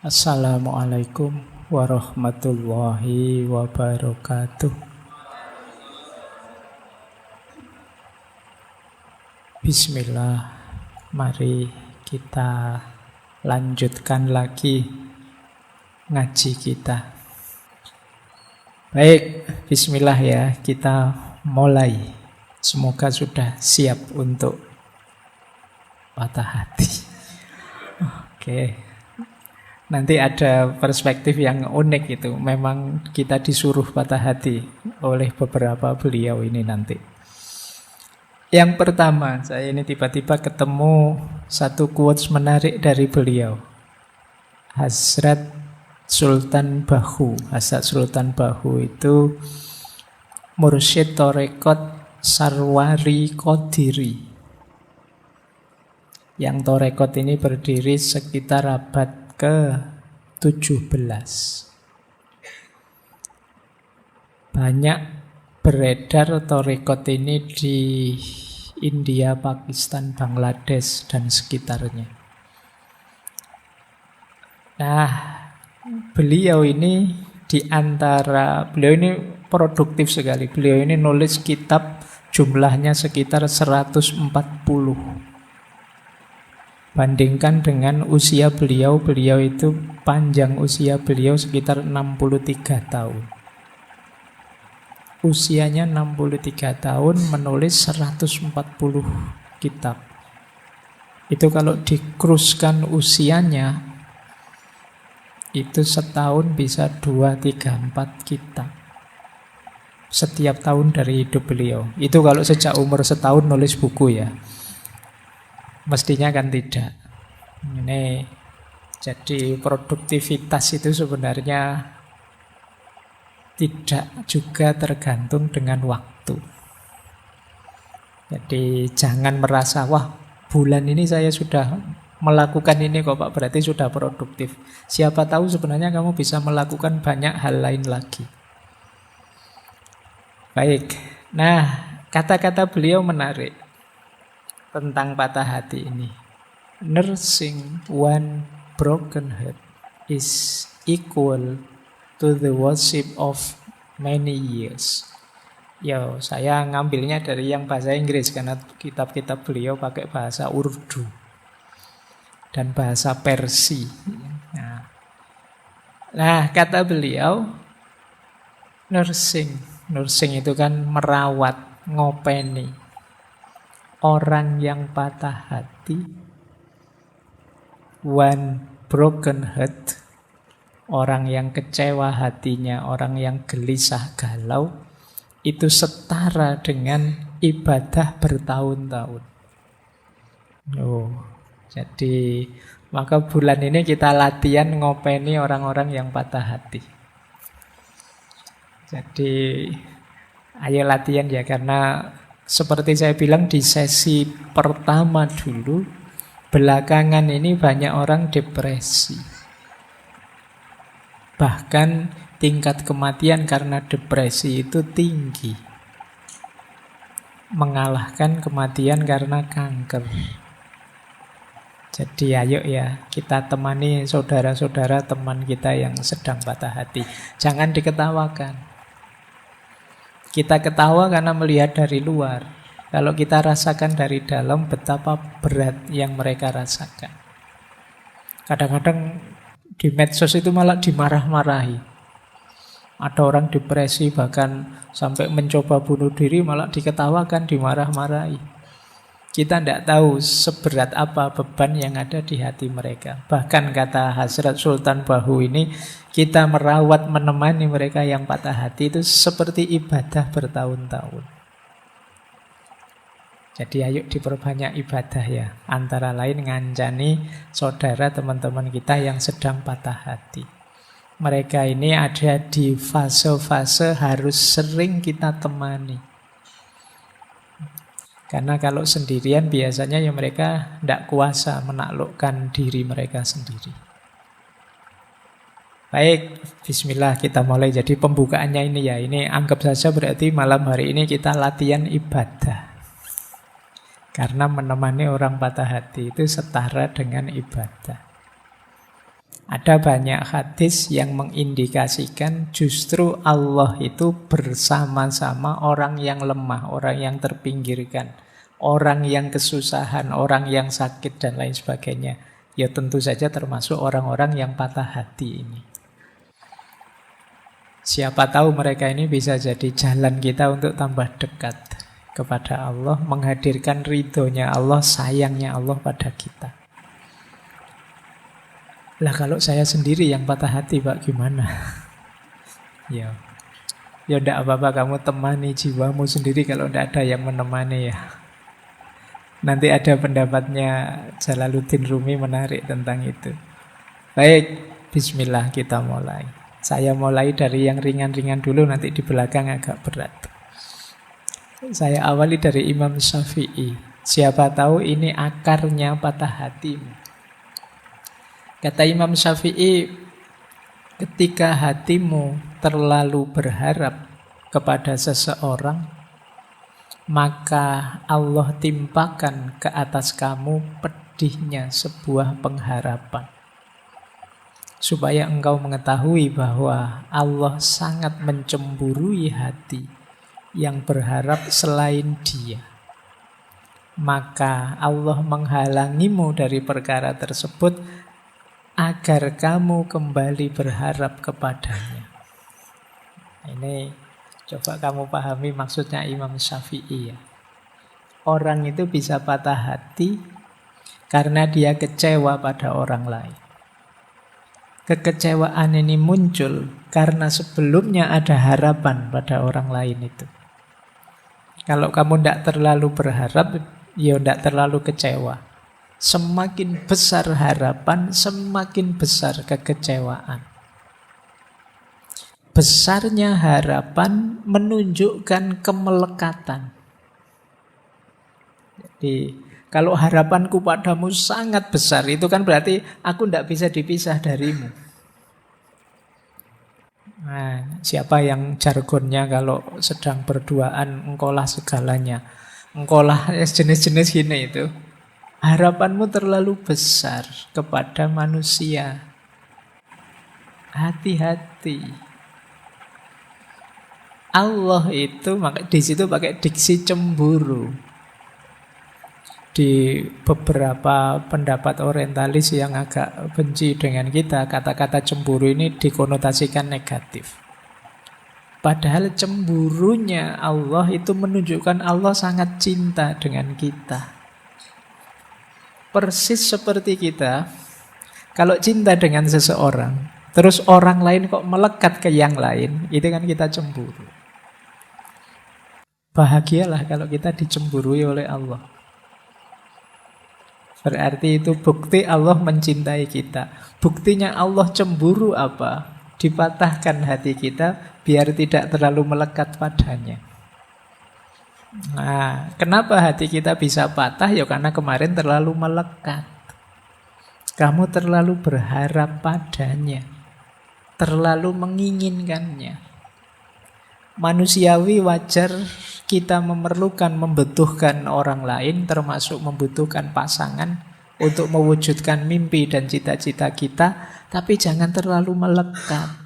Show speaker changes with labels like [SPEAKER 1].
[SPEAKER 1] Assalamualaikum warahmatullahi wabarakatuh. Bismillah, mari kita lanjutkan lagi ngaji kita. Baik, bismillah ya, kita mulai. Semoga sudah siap untuk patah hati. Oke. Nanti ada perspektif yang unik itu. Memang kita disuruh patah hati oleh beberapa beliau ini nanti. Yang pertama, saya ini tiba-tiba ketemu satu quotes menarik dari beliau. Hazrat Sultan Bahu. Hazrat Sultan Bahu itu mursyid Torekot Sarwari Qadiri. Yang Torekot ini berdiri sekitar abad ke-17. Banyak beredar Torekot ini di India, Pakistan, Bangladesh, dan sekitarnya. Nah, beliau ini produktif sekali. Beliau ini nulis kitab jumlahnya sekitar 140. Bandingkan dengan usia beliau itu panjang usia beliau sekitar 63 tahun. Usianya 63 tahun menulis 140 kitab. Itu kalau dikruskan usianya, itu setahun bisa 2, 3, 4 kitab. Setiap tahun dari hidup beliau. Itu kalau sejak umur setahun nulis buku ya. Mestinya kan tidak. Ini jadi produktivitas itu sebenarnya tidak juga tergantung dengan waktu. Jadi jangan merasa, wah bulan ini saya sudah melakukan ini kok Pak, berarti sudah produktif. Siapa tahu sebenarnya kamu bisa melakukan banyak hal lain lagi. Baik, nah kata-kata beliau menarik tentang patah hati ini. Nursing one broken heart is equal to the worship of many years. Yo, saya ngambilnya dari yang bahasa Inggris karena kitab-kitab beliau pakai bahasa Urdu dan bahasa Persia. Nah, kata beliau, nursing itu kan merawat, ngopeni. Orang yang patah hati, one broken heart, orang yang kecewa hatinya, orang yang gelisah galau, itu setara dengan ibadah bertahun-tahun. Jadi maka bulan ini kita latihan ngopeni orang-orang yang patah hati. Jadi ayo latihan ya, karena seperti saya bilang di sesi pertama dulu, belakangan ini banyak orang depresi. Bahkan tingkat kematian karena depresi itu tinggi. Mengalahkan kematian karena kanker. Jadi ayo ya, kita temani saudara-saudara teman kita yang sedang patah hati. Jangan diketawakan. Kita ketawa karena melihat dari luar. Kalau kita rasakan dari dalam betapa berat yang mereka rasakan. Kadang-kadang di medsos itu malah dimarah-marahi. Ada orang depresi bahkan sampai mencoba bunuh diri malah diketawakan, dimarah-marahi. Kita tidak tahu seberat apa beban yang ada di hati mereka. Bahkan kata Hazrat Sultan Bahu ini, kita merawat, menemani mereka yang patah hati itu seperti ibadah bertahun-tahun. Jadi ayo diperbanyak ibadah ya. Antara lain ngancani saudara teman-teman kita yang sedang patah hati. Mereka ini ada di fase-fase harus sering kita temani. Karena kalau sendirian biasanya ya mereka tidak kuasa menaklukkan diri mereka sendiri. Baik, bismillah kita mulai. Jadi pembukaannya ini ya, ini anggap saja berarti malam hari ini kita latihan ibadah. Karena menemani orang patah hati itu setara dengan ibadah. Ada banyak hadis yang mengindikasikan justru Allah itu bersama-sama orang yang lemah, orang yang terpinggirkan, orang yang kesusahan, orang yang sakit, dan lain sebagainya. Ya tentu saja termasuk orang-orang yang patah hati ini. Siapa tahu mereka ini bisa jadi jalan kita untuk tambah dekat kepada Allah, menghadirkan ridhonya Allah, sayangnya Allah pada kita. Lah kalau saya sendiri yang patah hati Pak, gimana? Ya enggak apa-apa, kamu temani jiwamu sendiri kalau enggak ada yang menemani ya. Nanti ada pendapatnya Jalaluddin Rumi menarik tentang itu. Baik, bismillah kita mulai. Saya mulai dari yang ringan-ringan dulu, nanti di belakang agak berat. Saya awali dari Imam Syafi'i. Siapa tahu ini akarnya patah hatimu. Kata Imam Syafi'i, ketika hatimu terlalu berharap kepada seseorang, maka Allah timpakan ke atas kamu pedihnya sebuah pengharapan. Supaya engkau mengetahui bahwa Allah sangat mencemburui hati yang berharap selain Dia. Maka Allah menghalangimu dari perkara tersebut agar kamu kembali berharap kepadanya. Ini coba kamu pahami maksudnya Imam Syafi'i ya. Orang itu bisa patah hati karena dia kecewa pada orang lain. Kekecewaan ini muncul karena sebelumnya ada harapan pada orang lain itu. Kalau kamu tidak terlalu berharap, ya tidak terlalu kecewa. Semakin besar harapan, semakin besar kekecewaan. Besarnya harapan menunjukkan kemelekatan. Jadi kalau harapanku padamu sangat besar, itu kan berarti aku tidak bisa dipisah darimu. Nah, siapa yang jargonnya kalau sedang berduaan, engkaulah segalanya. Engkaulah jenis-jenis gini itu. Harapanmu terlalu besar kepada manusia. Hati-hati. Allah itu di situ pakai diksi cemburu. Di beberapa pendapat orientalis yang agak benci dengan kita, kata-kata cemburu ini dikonotasikan negatif. Padahal cemburunya Allah itu menunjukkan Allah sangat cinta dengan kita. Persis seperti kita, kalau cinta dengan seseorang, terus orang lain kok melekat ke yang lain, itu kan kita cemburu. Bahagialah kalau kita dicemburui oleh Allah. Berarti itu bukti Allah mencintai kita. Buktinya Allah cemburu apa? Dipatahkan hati kita biar tidak terlalu melekat padanya. Nah, kenapa hati kita bisa patah? Ya karena kemarin terlalu melekat. Kamu terlalu berharap padanya. Terlalu menginginkannya. Manusiawi wajar kita membutuhkan orang lain, termasuk membutuhkan pasangan untuk mewujudkan mimpi dan cita-cita kita, tapi jangan terlalu melekat.